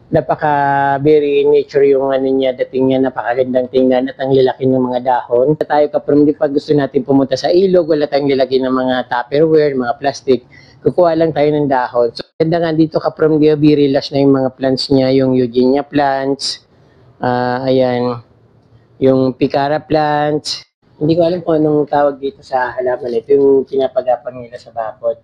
napaka very nature yung ano niya, dating niya, napakagandang tingnan at ang lalaki ng mga dahon. Tayo kaprom, di pag gusto natin pumunta sa ilog, wala tayong lalagyan ng mga tupperware, mga plastic, kukuha lang tayo ng dahon. So ganda nga dito kaprom, very lush na yung mga plants niya, yung eugenia plants, ayan, yung picara plants. Hindi ko alam kung anong tawag dito sa halaman ito, yung pinapagapang nila sa bakod.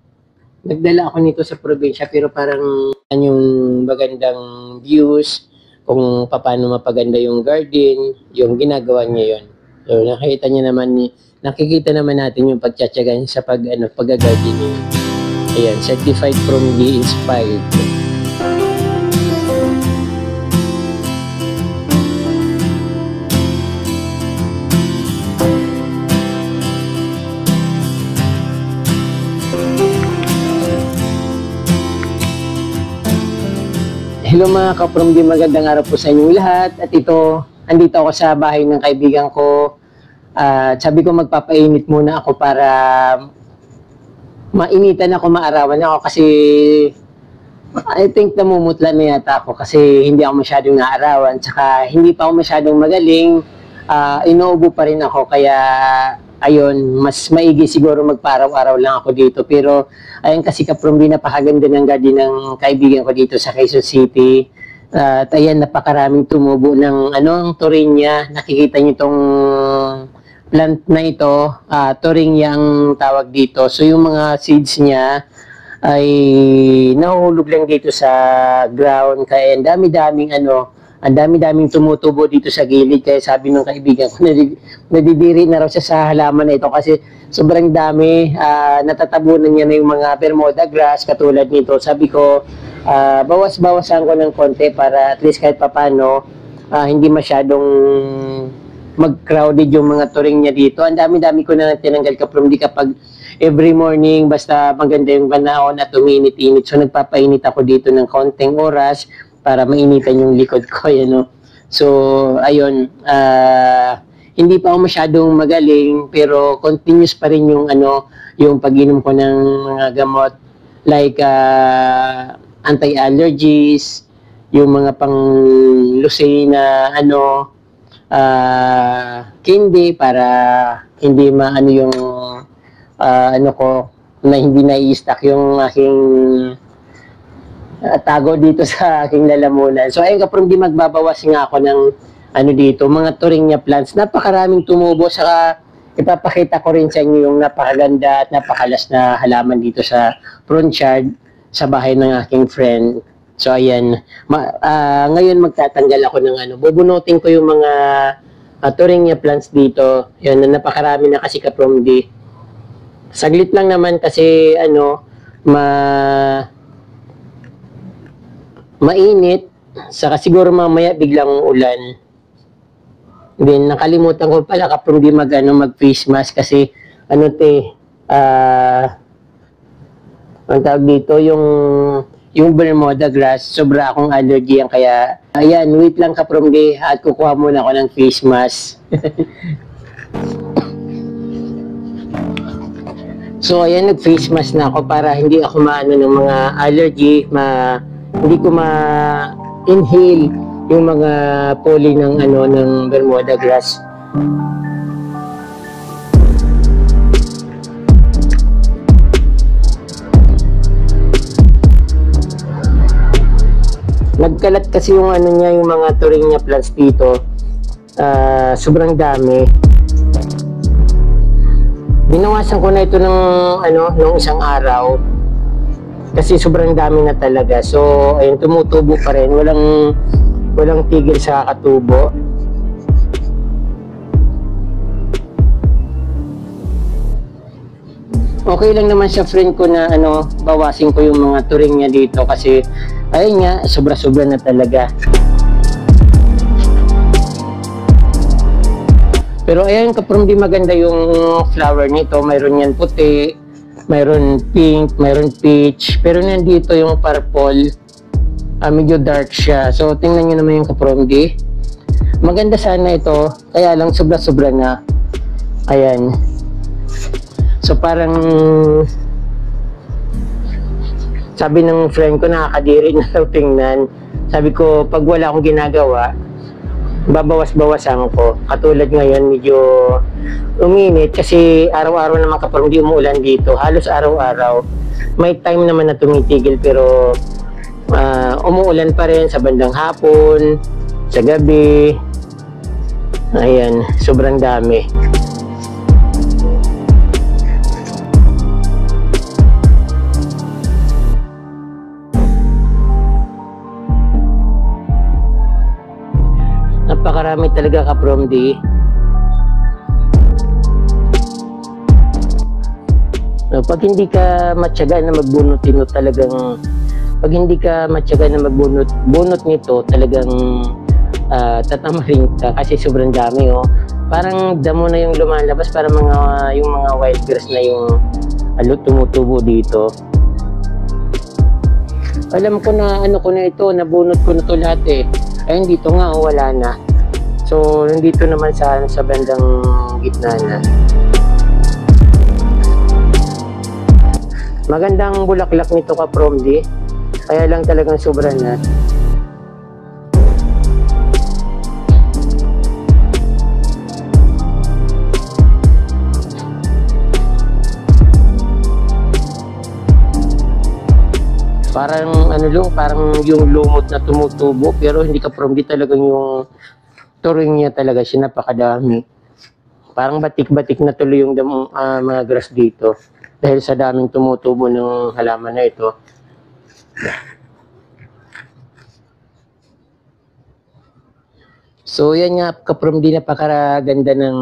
Nagdala ako nito sa probinsya pero parang yung magandang views, kung paano mapaganda yung garden, yung ginagawa niya yun. So nakikita naman natin yung pagtsatsaga niya sa pag-gardening. Ayan, certified from the inspired. Hello mga kaprom, magandang araw po sa inyong lahat. At andito ako sa bahay ng kaibigan ko. Sabi ko magpapainit muna ako para mainitan ako, maarawan ako kasi I think namumutla na yata ako kasi hindi ako masyadong naarawan. Tsaka hindi pa ako masyadong magaling. Inuubo pa rin ako kaya ayun, mas maigi siguro magparaw-araw lang ako dito. Pero ayun kasi kaprom, napakaganda ng garden ng kaibigan ko dito sa Quezon City. At ayan, napakaraming tumubo ng ang Torreña. Nakikita niyo itong plant na ito, Torreña ang tawag dito. So yung mga seeds niya ay nahuhulog lang dito sa ground. Kaya ang dami-daming tumutubo dito sa gilid. Kaya sabi ng kaibigan ko, nadidiri na raw siya sa halaman na ito kasi sobrang dami. Natatabunan niya na yung mga Bermuda grass katulad nito. Sabi ko, bawas-bawasan ko ng konti para at least kahit papano hindi masyadong mag-crowded yung mga turing niya dito. Ang dami-dami ko na tinanggal kapag every morning, basta maganda yung panahon at uminit-init. So nagpapainit ako dito ng konting oras para mainitan yung likod ko, So, ayun, hindi pa ako masyadong magaling, pero continuous pa rin yung, yung pag-inom ko ng mga gamot, like, anti-allergies, yung mga pang-lusay na, candy, para hindi yung, na hindi na-i-stack yung aking tago dito sa aking lalamunan. So ayun kaprom, magbabawas nga ako ng dito, mga Torreña plants. Napakaraming tumubo, saka ipapakita ko rin sa inyo yung napakaganda at napakalas na halaman dito sa front yard sa bahay ng aking friend. So ayan, ngayon magtatanggal ako ng bubunutin ko yung mga Torreña plants dito. Yan, napakarami na kasi kaprom di. Saglit lang naman kasi mainit, saka siguro mamaya biglang ulan. Then nakalimutan ko pala kapag mag-face mask kasi ang tawag dito yung Bermuda grass, sobra akong allergy yan, kaya ayan, wait lang kapag at kukuha muna ako ng face mask. So ayan, nag-face mask na ako para hindi ako ng mga allergy, hindi ko ma-inhale yung mga pollen ng Bermuda grass. Nagkalat kasi yung yung mga Torreña plants dito. Sobrang dami. Binawasan ko na ito nung isang araw. Kasi sobrang dami na talaga. So, ayun, tumutubo pa rin. Walang tigil sa katubo. Okay lang naman sa friend ko na bawasin ko yung mga Torreña dito kasi ayun nga, sobra-sobra na talaga. Pero ayun, kaprom, maganda yung flower nito. Mayroon yan puti, mayroon pink, mayroon peach, pero nandito yung purple, medyo dark siya. So tingnan nyo naman yung kapromdi, maganda sana ito, kaya lang sobra-sobra na. Ayan, so parang sabi ng friend ko, nakakadiri na daw tingnan. Sabi ko, pag wala akong ginagawa, babawas-bawasan ko. Katulad ngayon, medyo uminit kasi araw-araw naman kapag hindi umuulan dito, halos araw-araw. May time naman na tumitigil pero umuulan pa rin sa bandang hapon, sa gabi. Ayan, sobrang dami. Napakarami talaga ka-Promdi. Pag hindi ka matyaga na magbunot nito, talagang pag hindi ka matyaga na magbunot nito, talagang tatamarin ka kasi sobrang dami, oh. Parang damo na yung lumalabas, para yung mga wild grass na yung tumutubo dito. Alam ko na ito, nabunot ko na to lahat eh. Ayun, dito nga, oh, wala na. So nandito naman sa bandang gitna na. Magandang bulaklak nito ka-Promdi, kaya lang talagang sobra na. Parang parang yung lumot na tumutubo, pero hindi ka-Promdi, talagang yung turing niya talaga siya, napakadami. Parang batik-batik na tuloy yung mga grass dito dahil sa daming tumutubo ng halaman na ito. So yan nga ka-Promdi, napakaganda ng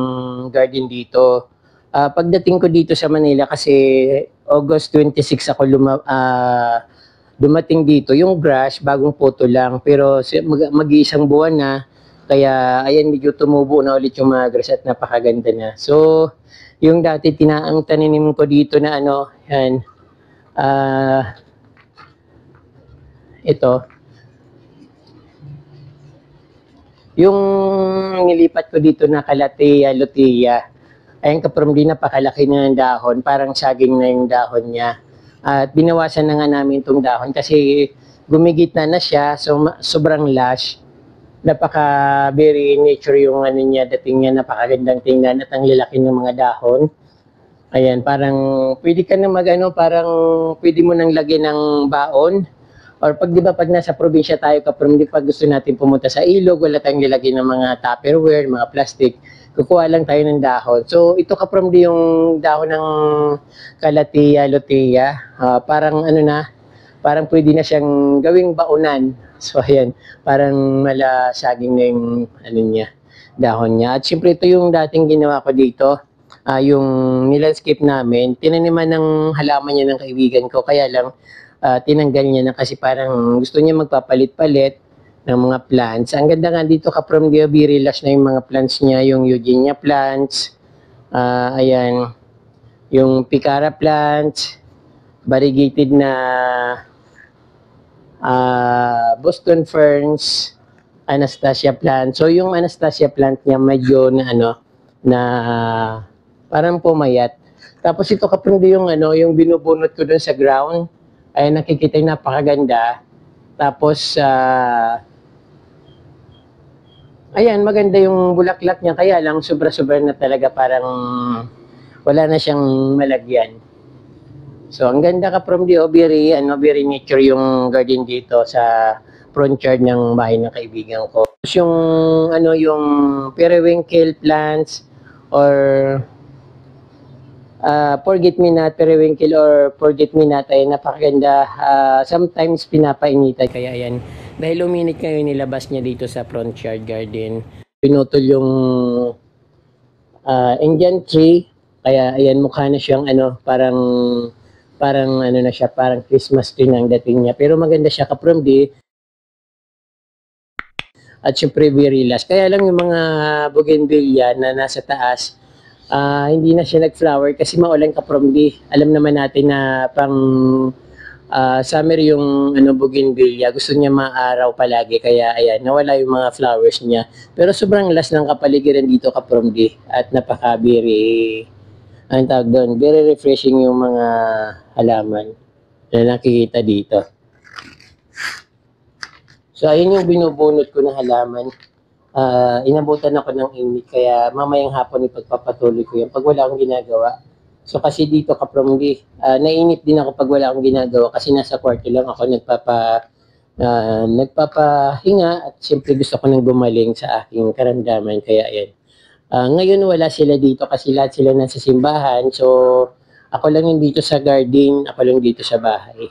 garden dito. Pagdating ko dito sa Manila, kasi August 26 ako dumating dito, yung grass bagong puto lang, pero mag-iisang buwan na, kaya ayan, medyo tumubo na ulit yung mga grass at napakaganda na. So yung dati ang taninim ko dito na yan, ito, yung nilipat ko dito na Calathea lutea. Ayan ka-Promdi, napakalaki na ng dahon, parang saging na yung dahon niya. At binawasan na nga namin itong dahon kasi gumigitna na siya, so sobrang lush. Napaka very nature yung niya, dating niya, napakagandang tingnan at ang lalaki ng mga dahon. Ayan, parang pwede ka na parang pwede mo nang lagyan ng baon. Or pag, di ba, pag nasa probinsya tayo ka-Promdi, pag gusto natin pumunta sa ilog, wala tayong nilagyan ng mga Tupperware, mga plastic, kukuha lang tayo ng dahon. So ito ka-Promdi, yung dahon ng Calathea lutea, parang parang pwede na siyang gawing baonan. So ayan, parang malasaging na yung niya, dahon niya. At syempre ito yung dating ginawa ko dito, yung nilandscape namin, tinaniman ng halaman niya ng kaibigan ko, kaya lang tinanggal niya na kasi parang gusto niya magpapalit-palit ng mga plants. Ang ganda nga dito ka-Promdi, very lush na yung mga plants niya, yung Eugenia plants, ayan, yung Picara plants, variegated na Boston ferns, Anastasia plant. So yung Anastasia plant niya medyo na parang pumayat. Tapos ito ka-Promdi, yung binubunot ko dun sa ground, ay nakikita yung napakaganda. Tapos ayan, maganda yung bulaklak niya, kaya lang sobra-sobra na talaga, parang wala na siyang malagyan. So ang ganda ka-Promdi, very nature yung garden dito sa front yard ng bahay ng kaibigan ko. Tapos yung periwinkle plants or forget-me-not, periwinkle or forget-me-not ay napakaganda. Sometimes pinapainitan, kaya ayan, dahil uminit ngayon, nilabas niya dito sa front yard garden. Pinutol yung Indian tree, kaya ayan, mukha na siyang parang na siya, parang Christmas tree ang dating niya. Pero maganda siya ka-Promdi. At syempre very lush. Kaya lang yung mga bougainvillea na nasa taas, hindi na siya nag-flower kasi maulan ka-Promdi. Alam naman natin na pang summer yung bougainvillea, gusto niya maaraw palagi, kaya ayan, nawala yung mga flowers niya. Pero sobrang lush ng kapaligiran dito ka-Promdi at napaka-very very refreshing yung mga halaman na nakikita dito. So, ayun yung binubunot ko na halaman. Inabutan ako ng init, kaya mamayang hapon ipagpapatuloy ko yan pag wala akong ginagawa. So, kasi dito kapromdi, nainit din ako pag wala akong ginagawa kasi nasa kwarto lang ako nagpapahinga at siyempre gusto ko nang gumaling sa aking karamdaman. Kaya yan. Ngayon wala sila dito kasi lahat sila nasa simbahan. So, ako lang yung dito sa garden, ako lang dito sa bahay.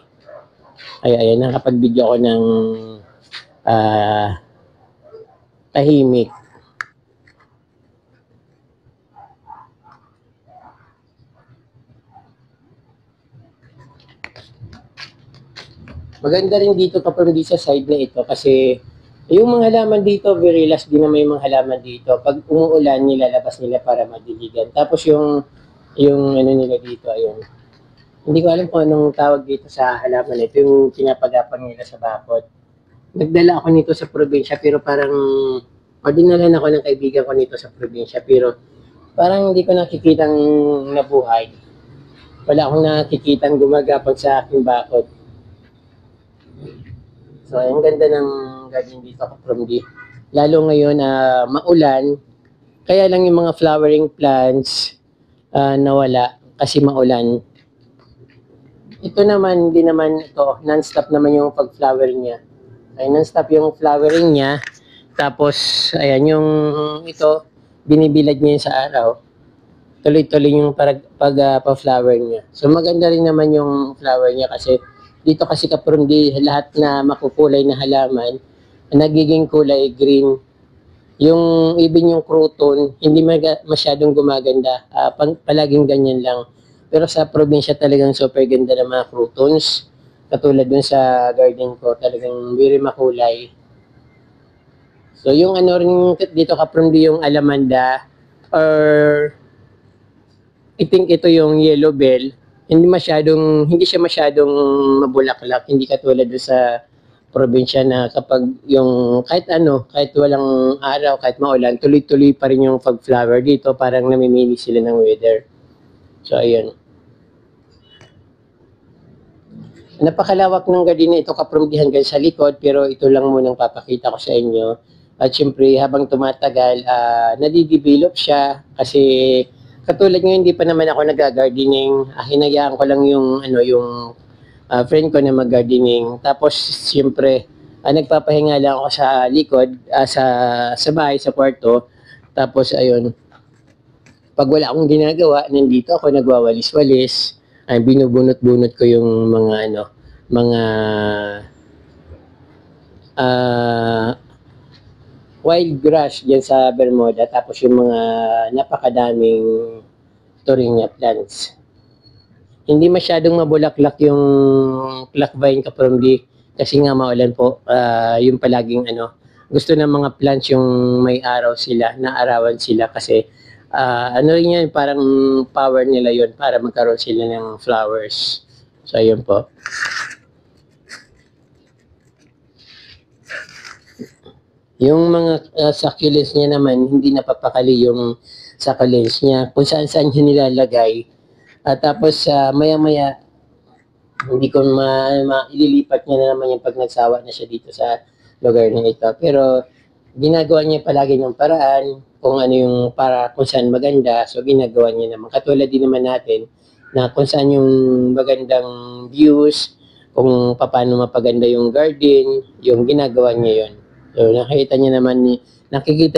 Ay, ayan, nakapag-video ako ng tahimik. Maganda rin dito kapag sa side na ito kasi yung mga halaman dito, very last din naman yung mga halaman dito. Pag umuulan, nilalabas nila para madiligan. Tapos yung ano nila dito, ayun. Hindi ko alam kung anong tawag dito sa halaman ito, yung pinapagapang nila sa bakod. Nagdala ako nito sa probinsya pero parang ordinalan ako ng kaibigan ko nito sa probinsya pero parang hindi ko nakikitang nabuhay. Wala akong nakikitang gumagapang sa aking bakod. So, ang ganda ng garden dito from D. Lalo ngayon na maulan, kaya lang yung mga flowering plants nawala kasi maulan. Ito naman, hindi naman ito, non-stop naman yung pag-flowering niya. Ay, non-stop yung flowering niya. Tapos, ayan, yung ito, binibilad niya yun sa araw. Tuloy-tuloy yung pag-flower niya. So, maganda rin naman yung flower niya kasi dito kasi kaprundi, lahat na makukulay na halaman, nagiging kulay green. Yung even yung crouton, hindi masyadong gumaganda. Palaging ganyan lang. Pero sa probinsya talagang super ganda ng mga croutons. Katulad dun sa garden ko, talagang very makulay. So yung ano rin dito kaprundi yung alamanda or I think ito yung yellow bell. Hindi siya masyadong mabulaklak, hindi katulad sa probinsya na kapag yung kahit walang araw, kahit maulan, tuloy-tuloy pa rin yung pag-flower dito, parang namimili sila ng weather. So ayun. Napakalawak ng garden ito kaprumdi hanggang sa likod, pero ito lang munang papakita ko sa inyo. At syempre habang tumatagal, nadidevelop siya kasi katulad ngayon, hindi pa naman ako nag-gardening. Hinayaan ko lang yung friend ko na mag-gardening. Tapos, siyempre, nagpapahinga lang ako sa likod, sa bahay, sa kwarto. Tapos, ayun, pag wala akong ginagawa, nandito ako nagwawalis-walis. Binubunot-bunot ko yung mga wild grass dyan sa Bermuda, tapos yung mga napakadaming Torinia plants. Hindi masyadong mabulaklak yung clock vine kapromdi kasi nga maulan po. Yung palaging gusto ng mga plants yung may araw sila, naarawan sila kasi rin yan, parang power nila yon para magkaroon sila ng flowers. So, ayun po. Yung mga succulents niya naman, hindi napapakali yung succulents niya. Kung saan-saan niya nilalagay. Tapos maya-maya, hindi ko ililipat niya na naman yung pag nagsawa na siya dito sa lugar na ito. Pero ginagawa niya palagi ng paraan kung ano yung para kung saan maganda. So ginagawa niya naman. Katulad din naman natin na kung saan yung magandang views, kung paano mapaganda yung garden, yung ginagawa niya yon. So nakikita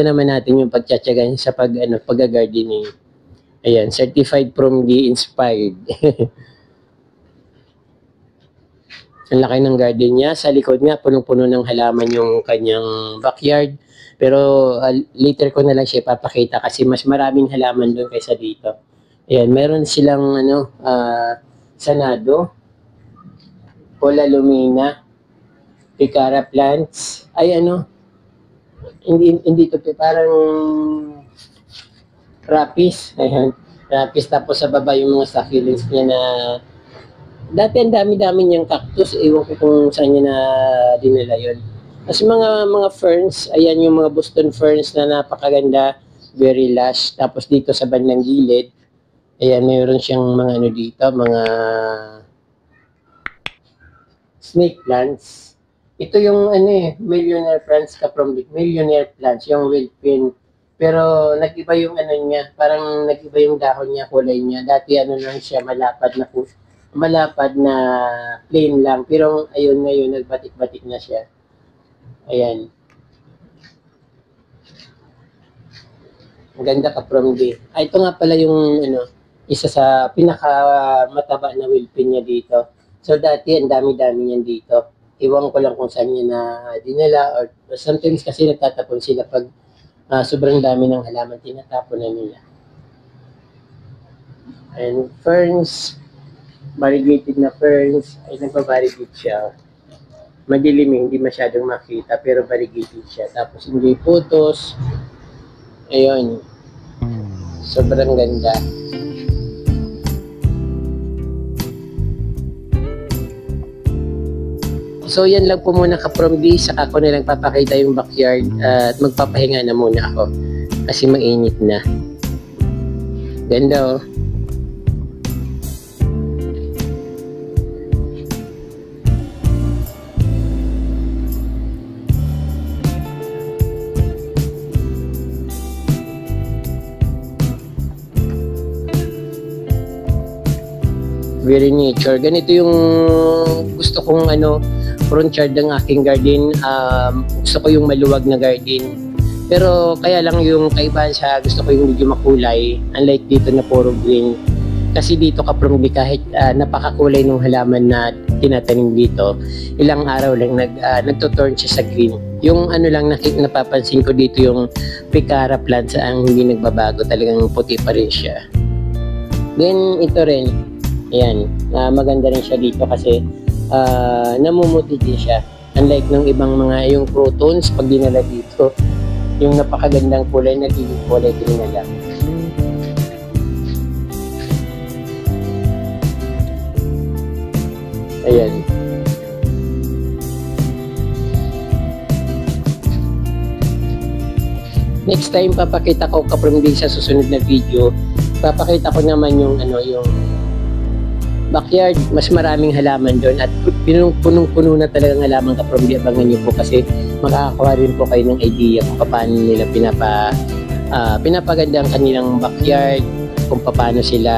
naman natin yung pagtsatsaga sa pag-gardening. Ayan, certified from the inspired. Ang laki ng garden niya. Sa likod niya, punong-puno ng halaman yung kanyang backyard. Pero later ko na lang siya ipapakita kasi mas maraming halaman doon kaysa dito. Ayan, meron silang sanado, Cola lumina, Picara plants. Ay hindi to parang rapis. Ayan, rapis. Tapos sa baba yung mga succulents niya na dati ang dami-dami niyang cactus. Ewan ko kung saan niya na dinala yun. Kasi mga ferns, ayan yung mga Boston ferns na napakaganda, very lush. Tapos dito sa bandang gilid, ayan, mayroon siyang mga dito, mga snake plants. Ito yung ano millionaire plants ka from millionaire plants, yung Wilpin. Pero nag-iba yung ano niya, parang nag-iba yung dahon niya, kulay niya. Dati ano lang siya, malapad na plain lang. Pero ayun ngayon, nagbatik-batik na siya. Ayan. Ang ganda ka from day. Ito nga pala yung ano, isa sa pinakamataba na Wilpin niya dito. So dati ang dami-dami niyan dito. Iwan ko lang kung saan niya na dinala or sometimes kasi nagtatapon sila pag sobrang dami ng halaman tinatapon na nila. And ferns, variegated na ferns, ay nagpa-variegate siya. Madilim hindi masyadong makita pero variegated siya. Tapos hindi putos. Ayun. Sobrang ganda. So yan lang po muna ka-from B, saka ko na lang papakita yung backyard at magpapahinga na muna ako kasi mainit na. Ganda oh. Very nature. Ganito yung gusto kong ano, front yard ng aking garden. Gusto ko yung maluwag na garden. Pero kaya lang yung kaibahan sa gusto ko yung medyo makulay. Unlike dito na puro green. Kasi dito kapag kahit napakakulay ng halaman na tinatanim dito, ilang araw lang nagtuturn siya sa green. Yung ano lang napapansin ko dito yung picara plants ang hindi nagbabago. Talagang puti pa rin siya. Then ito rin. Ayan, maganda rin siya dito kasi namumuti din siya. Unlike ng ibang mga yung protons, pag dinala dito, yung napakagandang kulay, nagiging kulay din nila. Ayan. Next time, papakita ko kapag din sa susunod na video, papakita ko naman yung ano, yung backyard, mas maraming halaman doon at punong-puno na talagang halaman kapag abangan nyo po kasi makakakuha rin po kayo ng idea kung paano nila pinapaganda ang kanilang backyard, kung paano sila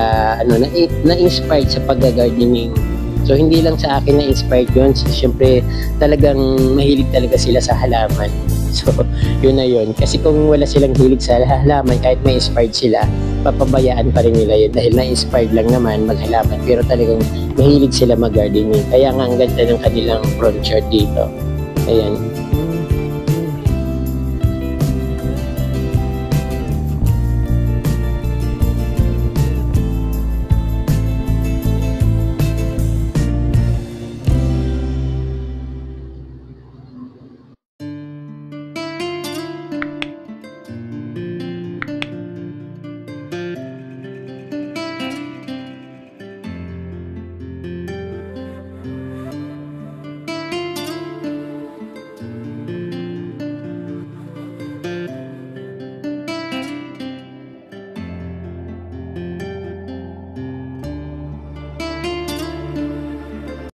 na-inspired sa pag-gardening. So hindi lang sa akin na-inspired yun, so, syempre talagang mahilig talaga sila sa halaman. So yun na yun, kasi kung wala silang hilig sa halaman, kahit may inspired sila, papabayaan pa rin nila yun dahil na-inspired lang naman maghalaman pero talagang mahilig sila mag-gardening. Kaya nga ang ganda ng kanilang front yard dito. Ayan.